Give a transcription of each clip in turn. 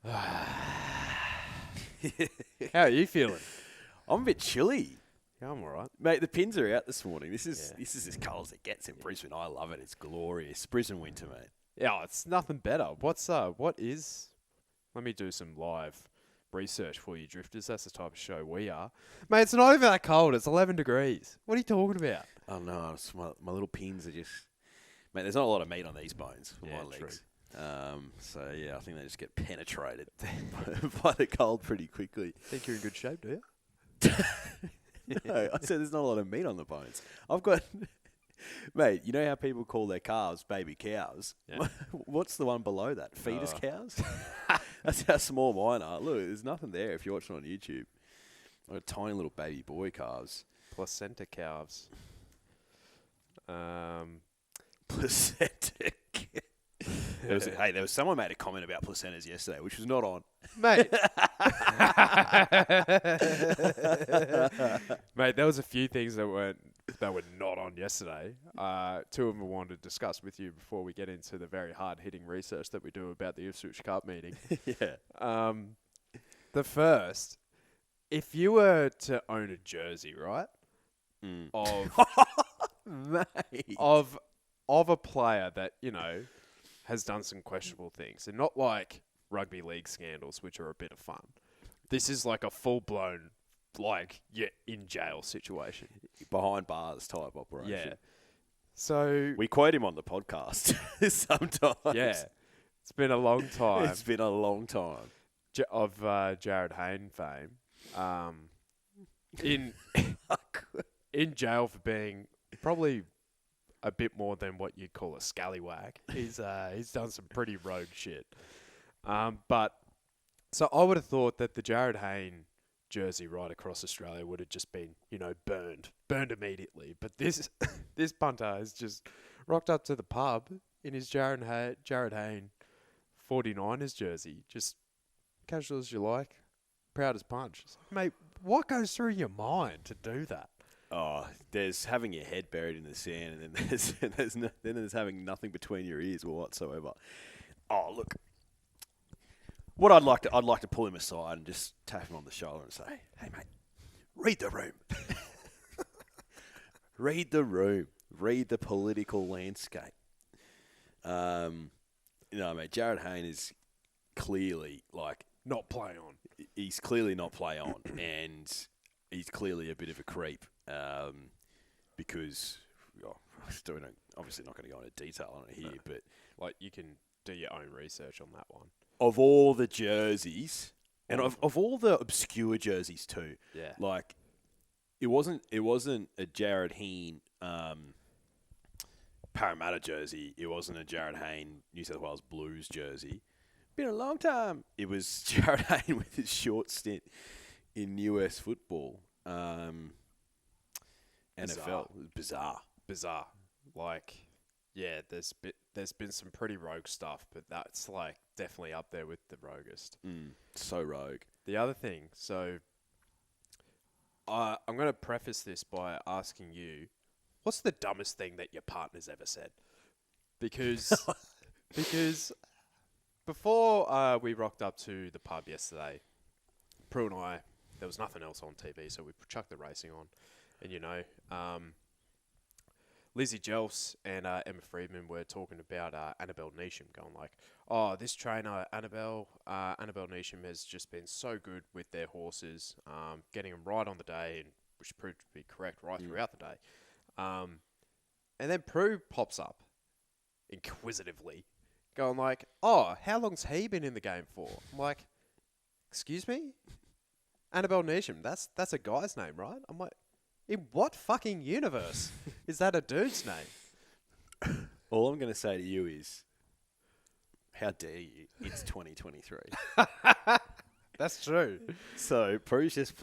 How are you feeling? I'm a bit chilly. Yeah, I'm all right. Mate, the pins are out this morning. This is as cold as it gets in Brisbane. I love it. It's glorious. Brisbane winter, mate. Yeah, it's nothing better. What is... Let me do some live research for you, Drifters. That's the type of show we are. Mate, it's not even that cold. It's 11 degrees. What are you talking about? Oh, no. My little pins are just... Mate, there's not a lot of meat on these bones for my legs. So, yeah, I think they just get penetrated by the cold pretty quickly. Think you're in good shape, do you? No, I said there's not a lot of meat on the bones. I've got... Mate, you know how people call their calves baby cows? Yeah. What's the one below that? Fetus cows? That's how small mine are. Look, there's nothing there if you're watching on YouTube. I've got tiny little baby boy calves. Placenta calves. Placenta. There was someone made a comment about placentas yesterday, which was not on. Mate. Mate, there was a few things that were not on yesterday. Two of them I wanted to discuss with you before we get into the very hard-hitting research that we do about the Ipswich Cup meeting. Yeah. The first, if you were to own a jersey, right, Mate. of a player that, you know, has done some questionable things, and not like rugby league scandals, which are a bit of fun. This is like a full-blown, like, you're in jail situation. Behind bars type operation. Yeah. So... We quote him on the podcast sometimes. Yeah. It's been a long time. It's been a long time. Of Jared Hayne fame. In jail for being probably a bit more than what you'd call a scallywag. He's done some pretty rogue shit. But so I would have thought that the Jared Hayne jersey right across Australia would have just been, you know, burned immediately. But this punter has just rocked up to the pub in his Jared Hayne 49ers jersey, just casual as you like, proud as punch. Mate, what goes through your mind to do that? Oh, there's having your head buried in the sand, and then there's having nothing between your ears whatsoever. Oh, look. What I'd like to pull him aside and just tap him on the shoulder and say, "Hey, mate, read the room. Read the room. Read the political landscape." Mate, Jared Hayne is clearly Not play on. He's clearly not play on, and he's clearly a bit of a creep. Because obviously not going to go into detail on it here, but like you can do your own research on that one. Of all the jerseys, and of all the obscure jerseys too, like it wasn't a Jared Hayne Parramatta jersey. It wasn't a Jared Hayne New South Wales Blues jersey. Been a long time. It was Jared Hayne with his short stint in US football. NFL. Bizarre. Like, yeah, there's been some pretty rogue stuff, but that's like definitely up there with the roguest. So rogue. The other thing, so I'm going to preface this by asking you, what's the dumbest thing that your partner's ever said? Because before we rocked up to the pub yesterday, Prue and I, there was nothing else on TV, so we chucked the racing on. And, you know, Lizzie Jelfs and Emma Freedman were talking about Annabelle Neesham, going like, oh, this trainer, Annabelle Neesham has just been so good with their horses, getting them right on the day, and which proved to be correct right throughout the day. And then Prue pops up, inquisitively, going like, oh, how long's he been in the game for? I'm like, excuse me? Annabelle Neesham, that's a guy's name, right? I'm like, in what fucking universe is that a dude's name? All I'm going to say to you is, how dare you? It's 2023. That's true. So Prue's just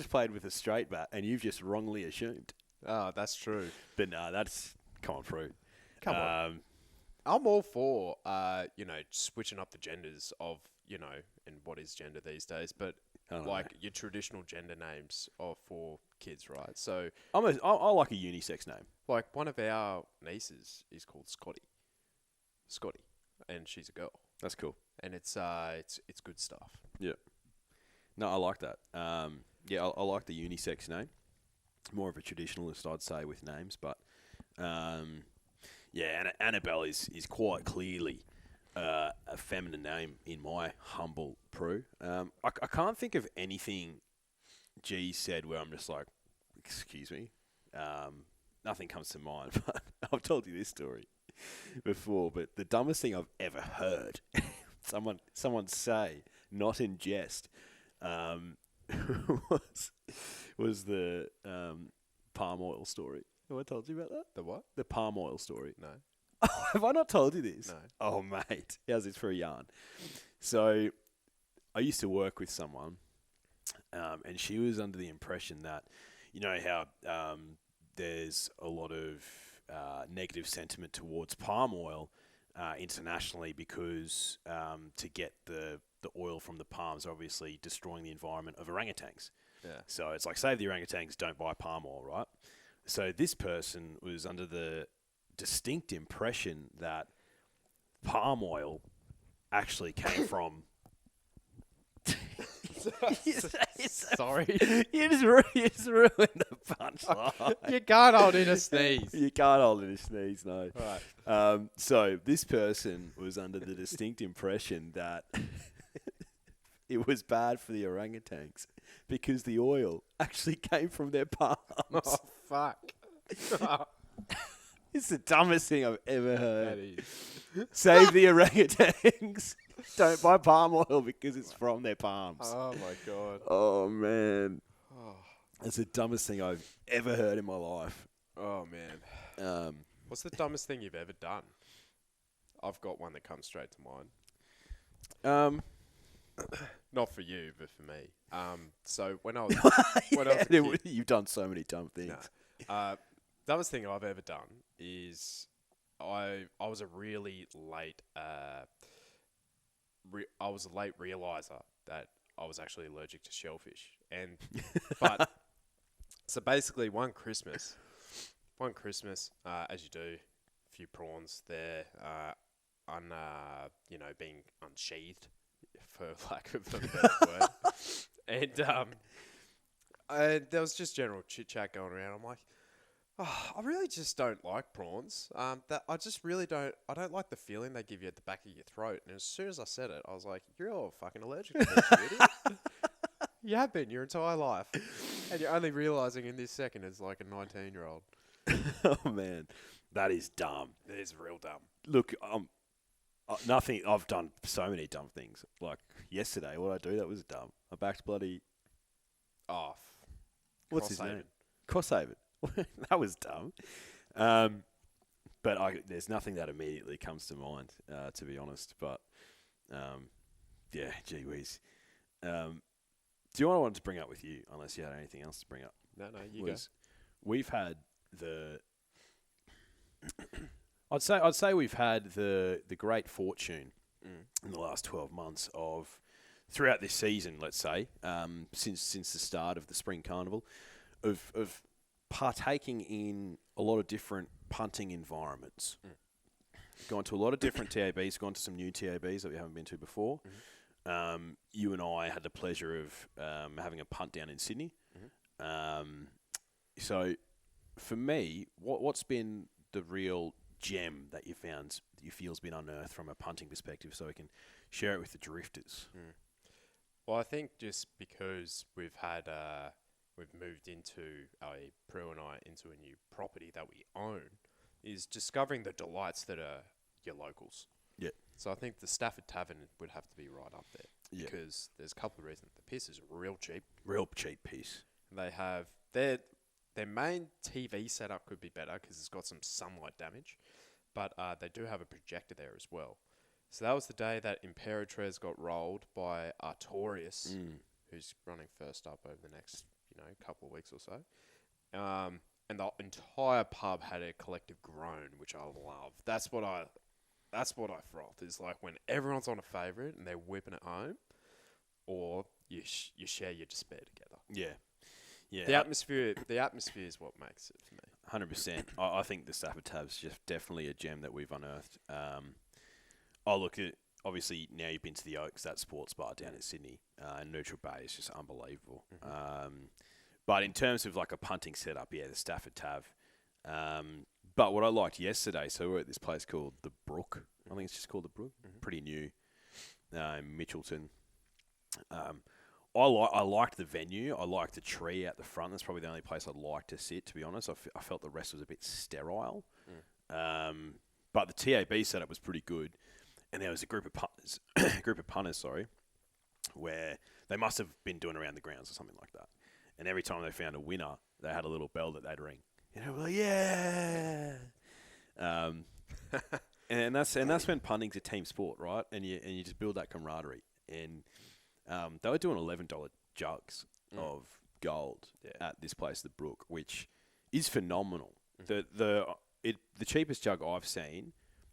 played with a straight bat, and you've just wrongly assumed. Oh, that's true. But no, come on, Prue. Come on. I'm all for switching up the genders of, and what is gender these days, but your traditional gender names are for kids, right? So I like a unisex name. Like one of our nieces is called Scotty, and she's a girl. That's cool. and it's good stuff. Yeah. No, I like that. Yeah, I like the unisex name. More of a traditionalist, I'd say, with names, but yeah, Annabelle is quite clearly a feminine name in my humble brew. I can't think of anything G said where I'm just like, excuse me. Nothing comes to mind, but I've told you this story before. But the dumbest thing I've ever heard someone say, not in jest, was the palm oil story. Have I told you about that? The what? The palm oil story. No. Have I not told you this? No. Oh, mate. How's this for a yarn? So, I used to work with someone, and she was under the impression that, you know how there's a lot of negative sentiment towards palm oil internationally because to get the oil from the palms, obviously destroying the environment of orangutans. Yeah. So it's like, save the orangutans, don't buy palm oil, right? So this person was under the distinct impression that palm oil actually came from... Sorry. You just ruined the punchline. You can't hold in a sneeze. You can't hold in a sneeze, no. Right. So this person was under the distinct impression that it was bad for the orangutans because the oil actually came from their palms. Oh, fuck. It's the dumbest thing I've ever heard. That is. Save the orangutans. Don't buy palm oil because it's from their palms. Oh, my God. Oh, man. Oh, That's the dumbest thing I've ever heard in my life. oh man. What's the dumbest thing you've ever done? I've got one that comes straight to mind. Not for you, but for me. So when I was a kid, You've done so many dumb things. dumbest thing I've ever done is I was a really late I was a late realizer that I was actually allergic to shellfish, but so basically one Christmas, as you do, a few prawns there, being unsheathed, for lack of a better word, and there was just general chit chat going around. I'm like, oh, I really just don't like prawns. That I just really don't. I don't like the feeling they give you at the back of your throat. And as soon as I said it, I was like, "You're all fucking allergic to this, you idiot." You have been your entire life, and you're only realizing in this second as like a 19-year-old. Oh man, that is dumb. It is real dumb. Look, nothing. I've done so many dumb things. Like yesterday, what I do that was dumb. I backed bloody. Oh, What's his Crosshaven. name? Crosshaven. That was dumb. But there's nothing that immediately comes to mind, to be honest. But yeah, gee whiz. Do you know what I wanted to bring up with you, unless you had anything else to bring up? No, you go. We've had I'd say we've had the great fortune in the last 12 months of, throughout this season, let's say, since the start of the Spring Carnival, of partaking in a lot of different punting environments. Gone to a lot of different TABs, gone to some new TABs that we haven't been to before. You and I had the pleasure of having a punt down in Sydney. So, for me, what's been the real gem that you found, that you feel's been unearthed from a punting perspective, so we can share it with the drifters? Well, I think just because we've moved into Prue and I into a new property that we own, is discovering the delights that are your locals. Yeah. So I think the Stafford Tavern would have to be right up there. Yeah. Because there's a couple of reasons. The piss is real cheap. Real cheap piece. They have their main TV setup could be better because it's got some sunlight damage, but they do have a projector there as well. So that was the day that Imperatriz got rolled by Artorias, who's running first up over the next couple of weeks or so. And the entire pub had a collective groan, which I love. That's what I froth, is like when everyone's on a favourite and they're whipping it home, or you share your despair together. Yeah. Yeah. The atmosphere is what makes it for me. 100%. I think the Stafford Tab's just definitely a gem that we've unearthed. Look, obviously now you've been to the Oaks, that sports bar down in Sydney, and Neutral Bay is just unbelievable. But in terms of like a punting setup, the Stafford Tav. But what I liked yesterday, so we're at this place called the Brook. I think it's just called the Brook. Pretty new, in Mitchelton. I liked the venue. I liked the tree out the front. That's probably the only place I'd like to sit, to be honest. I felt the rest was a bit sterile. But the TAB setup was pretty good. And there was a group of punters, where they must have been doing around the grounds or something like that. And every time they found a winner, they had a little bell that they'd ring. You know, like, yeah. And that's when punting's a team sport, right? And you just build that camaraderie. And they were doing $11 jugs of gold at this place, the Brook, which is phenomenal. The cheapest jug I've seen,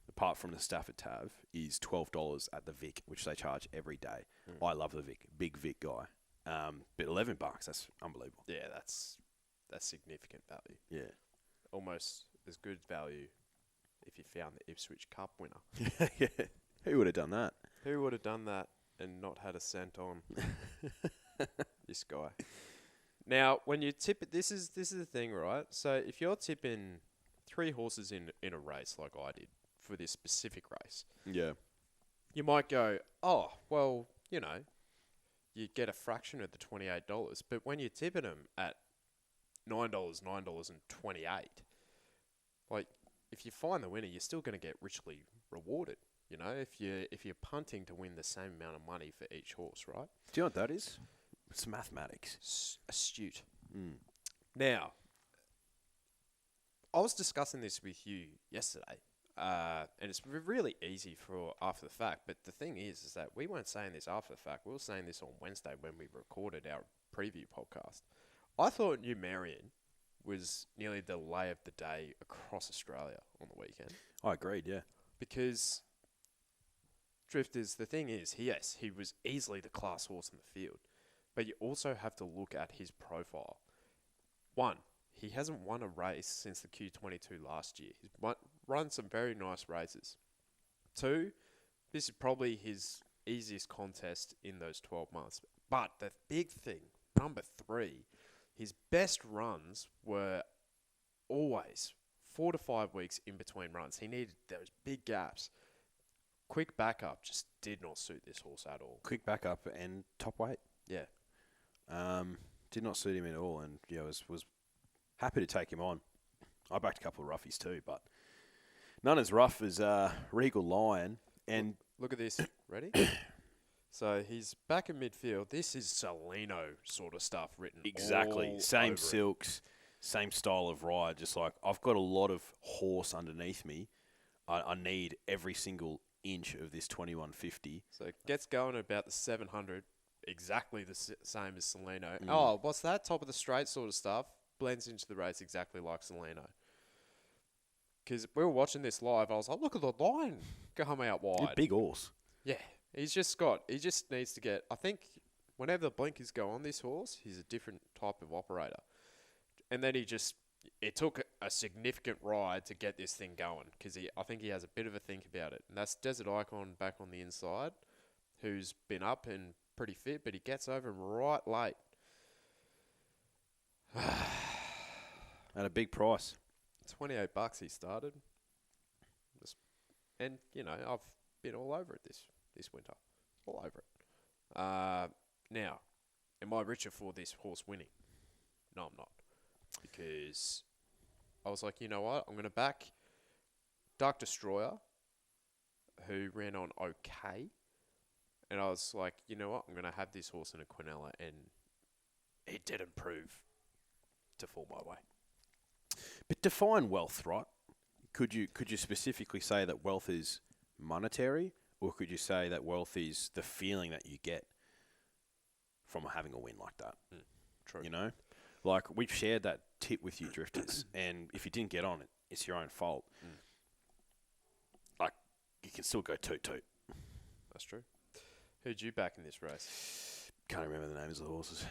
apart from the Stafford Tav, is $12 at the Vic, which they charge every day. I love the Vic, big Vic guy. But $11, that's unbelievable. Yeah, that's significant value. Yeah, almost as good value if you found the Ipswich Cup winner. Yeah. Who would have done that? Who would have done that and not had a cent on this guy? Now, when you tip it, this is the thing, right? So if you're tipping 3 horses in a race like I did for this specific race, yeah, you might go, oh, well, you know, you get a fraction of the $28. But when you're tipping them at $9.28, like if you find the winner, you're still going to get richly rewarded. You know, if you're punting to win the same amount of money for each horse, right? Do you know what that is? It's mathematics. Astute. Now, I was discussing this with you yesterday, and it's really easy for after the fact. But the thing is that we weren't saying this after the fact. We were saying this on Wednesday when we recorded our preview podcast. I thought New Marion was nearly the lay of the day across Australia on the weekend. I agreed, yeah. Because, Drifters, the thing is, yes, he was easily the class horse in the field. But you also have to look at his profile. 1, he hasn't won a race since the Q22 last year. He's run some very nice races. 2, this is probably his easiest contest in those 12 months. But the big thing, number 3, his best runs were always 4 to 5 weeks in between runs. He needed those big gaps. Quick backup just did not suit this horse at all. Quick backup and top weight. Yeah. Did not suit him at all, and was happy to take him on. I backed a couple of roughies too, but none as rough as Regal Lion. And look at this. Ready? So he's back in midfield. This is Salino sort of stuff written exactly all same over silks, same style of ride. Just like I've got a lot of horse underneath me. I need every single inch of this 2150. So it gets going about the 700, exactly the same as Salino. Oh, what's that? Top of the straight sort of stuff. Blends into the race exactly like Salino. Because we were watching this live, I was like, look at the line come out wide. Big horse. Yeah. He just needs to get, I think, whenever the blinkers go on this horse, he's a different type of operator. And then it took a significant ride to get this thing going because I think he has a bit of a think about it. And that's Desert Icon back on the inside, who's been up and pretty fit, but he gets over him right late. At a big price. $28 he started. And, you know, I've been all over it this winter. All over it. Now, am I richer for this horse winning? No, I'm not. Because I was like, you know what? I'm going to back Dark Destroyer, who ran on okay. And I was like, you know what? I'm going to have this horse in a Quinella. And it didn't prove to fall my way. But define wealth, right? Could you specifically say that wealth is monetary, or could you say that wealth is the feeling that you get from having a win like that? True. You know, like we've shared that tip with you, Drifters, and if you didn't get on it, it's your own fault. Like you can still go toot. That's true. Who'd you back in this race? Can't remember the names of the horses.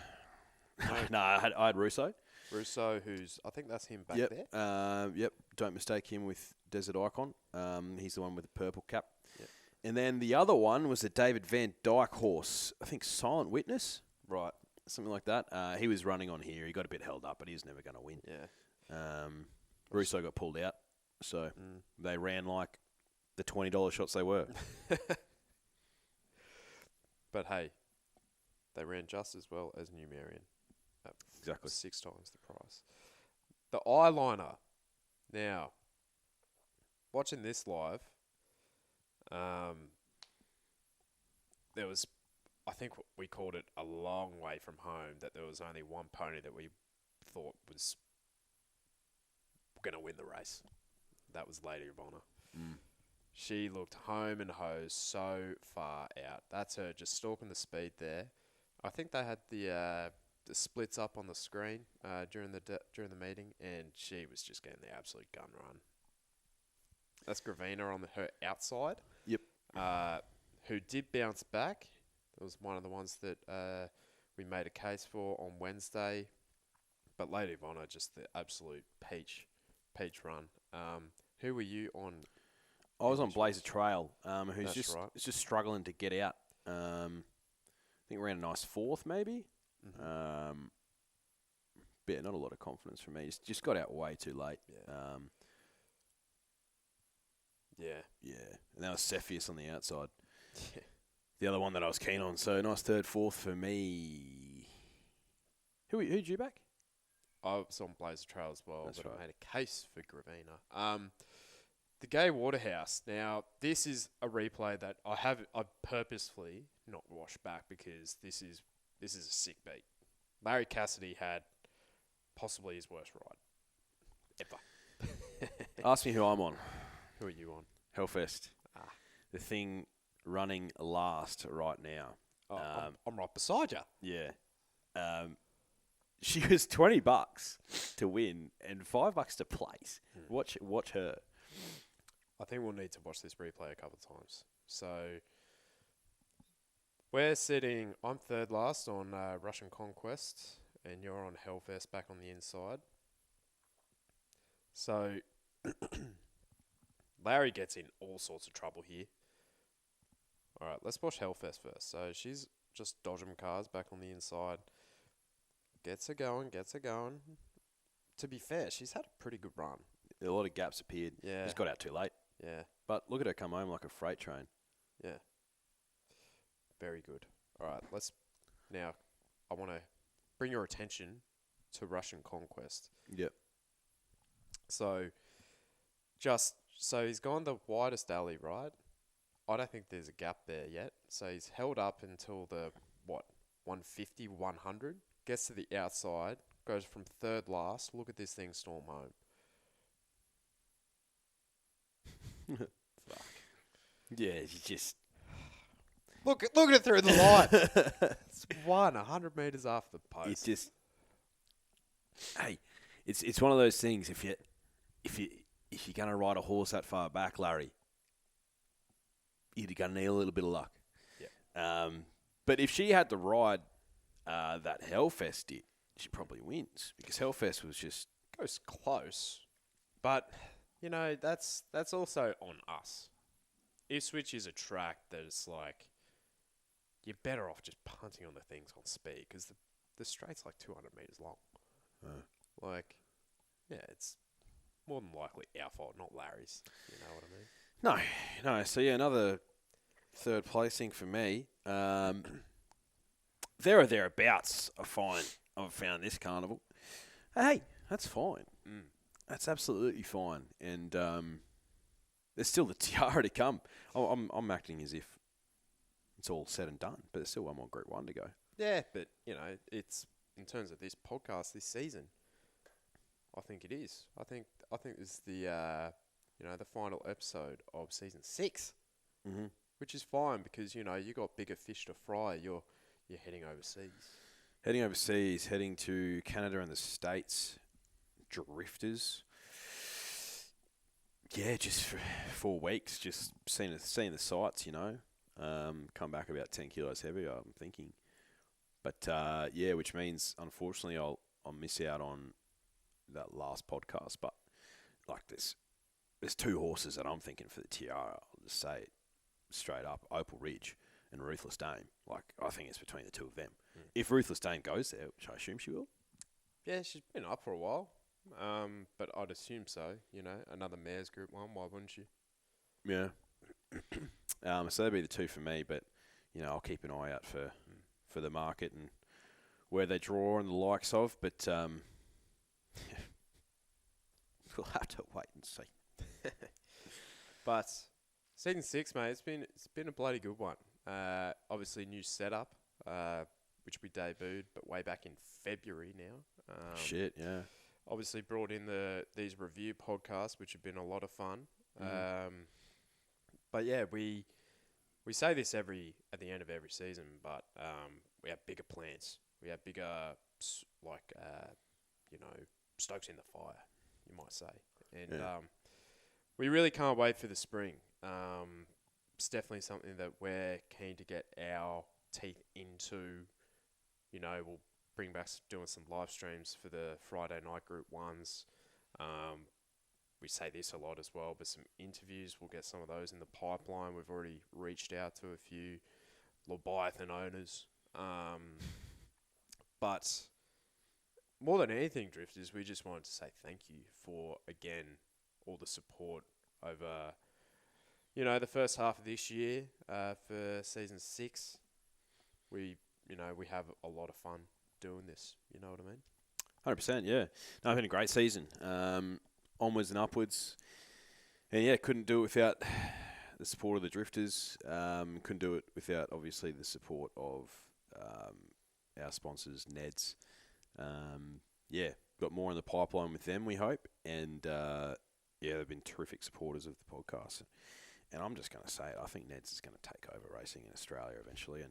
No, I had Russo. Russo, I think that's him back there. Yep. Don't mistake him with Desert Icon. He's the one with the purple cap. Yep. And then the other one was a David Van Dyke horse. I think Silent Witness, Right. something like that. He was running on here. He got a bit held up, but he was never going to win. Yeah. Russo got pulled out, so they ran like the $20 shots they were. But hey, they ran just as well as Numerian. Exactly. 6 times the price. The Eyeliner. Now, watching this live, there was, I think we called it a long way from home, that there was only one pony that we thought was going to win the race. That was Lady of Honor. She looked home and hosed so far out. That's her just stalking the speed there. I think they had the splits up on the screen during the meeting, and she was just getting the absolute gun run. That's Gravina on her outside. Yep. Who did bounce back. It was one of the ones that we made a case for on Wednesday. But Lady of Honor, just the absolute peach run. Who were you on? I was on Blazer Trail, who's That's just right. just struggling to get out. I think ran a nice 4th, maybe. But yeah, not a lot of confidence from me. Just got out way too late. Yeah. Yeah, and that was Cepheus on the outside. The other one that I was keen on. So nice 3rd, 4th for me. Who'd you back? I was on Blazer Trail as well, That's but right. I made a case for Gravina. The Gay Waterhouse. Now, this is a replay that I purposefully not washed back, because this is a sick beat. Larry Cassidy had possibly his worst ride ever. Ask me who I'm on. Who are you on? Hellfest. The thing running last right now. Oh, I'm right beside you. Yeah. She was $20 to win and $5 to place. Watch her. I think we'll need to watch this replay a couple of times. So we're sitting. I'm 3rd last on Russian Conquest, and you're on Hellfest back on the inside. So Larry gets in all sorts of trouble here. All right, let's watch Hellfest first. So she's just dodging cars back on the inside. Gets her going. To be fair, she's had a pretty good run. A lot of gaps appeared. Yeah. Just got out too late. Yeah. But look at her come home like a freight train. Yeah. Very good. All right, now, I want to bring your attention to Russian Conquest. Yep. So he's gone the widest alley, right? I don't think there's a gap there yet. So he's held up until the, 150, 100. Gets to the outside, goes from 3rd last. Look at this thing storm home. Fuck. Yeah, you just... Look at it through the line. It's 100 metres off the post. It's just... Hey, it's one of those things. If you're going to ride a horse that far back, Larry, you're going to need a little bit of luck. Yeah. But if she had to ride that Hellfest did, she probably wins, because Hellfest was just... Goes close. But, that's also on us. Ipswich is a track that is like, you're better off just punting on the things on speed, because the straight's like 200 metres long. It's more than likely our fault, not Larry's. You know what I mean? No. So, yeah, another 3rd placing for me. There or thereabouts are fine. I've found this carnival. Hey, that's fine. That's absolutely fine. And there's still the tiara to come. I'm acting as if it's all said and done, but there's still one more Group 1 to go. Yeah, but, it's, in terms of this podcast this season, I think it is. I think this is the, the final episode of Season 6, which is fine, because, you got bigger fish to fry. You're heading overseas. Heading to Canada and the States. Drifters. Yeah, just for 4 weeks, just seeing the sights, come back about 10 kilos heavier, I'm thinking. But, which means, unfortunately, I'll miss out on that last podcast. But, there's 2 horses that I'm thinking for the tiara, I'll just say it. straight up Opal Ridge and Ruthless Dame. Like, I think it's between the two of them. If Ruthless Dame goes there, which I assume she will. Yeah, she's been up for a while. But I'd assume so. Another Mares Group 1. Why wouldn't you? Yeah. So that'd be the two for me. But I'll keep an eye out for the market and where they draw and the likes of. But we'll have to wait and see. But season 6, mate, it's been a bloody good one. Obviously, new setup, which we debuted, but way back in February now. Shit, yeah. Obviously, brought in these review podcasts, which have been a lot of fun. But yeah, we say this at the end of every season, but we have bigger plans. We have bigger, stokes in the fire, you might say. And we really can't wait for the spring. It's definitely something that we're keen to get our teeth into. We'll bring back doing some live streams for the Friday night Group 1s. We say this a lot as well, but some interviews, we'll get some of those in the pipeline. We've already reached out to a few Leviathan owners. But more than anything, Drifters, we just wanted to say thank you for, again, all the support over, the first half of this year for season 6. We have a lot of fun doing this. You know what I mean? 100%, yeah. No, it's been a great season. Onwards and upwards. And yeah, couldn't do it without the support of the Drifters. Couldn't do it without, obviously, the support of our sponsors, Neds. Got more in the pipeline with them, we hope. And they've been terrific supporters of the podcast. And I'm just going to say it. I think Neds is going to take over racing in Australia eventually.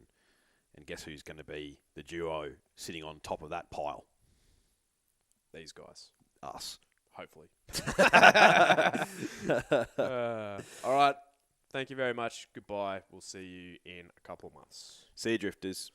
And guess who's going to be the duo sitting on top of that pile? These guys. Us. Hopefully. All right. Thank you very much. Goodbye. We'll see you in a couple of months. See you, Drifters.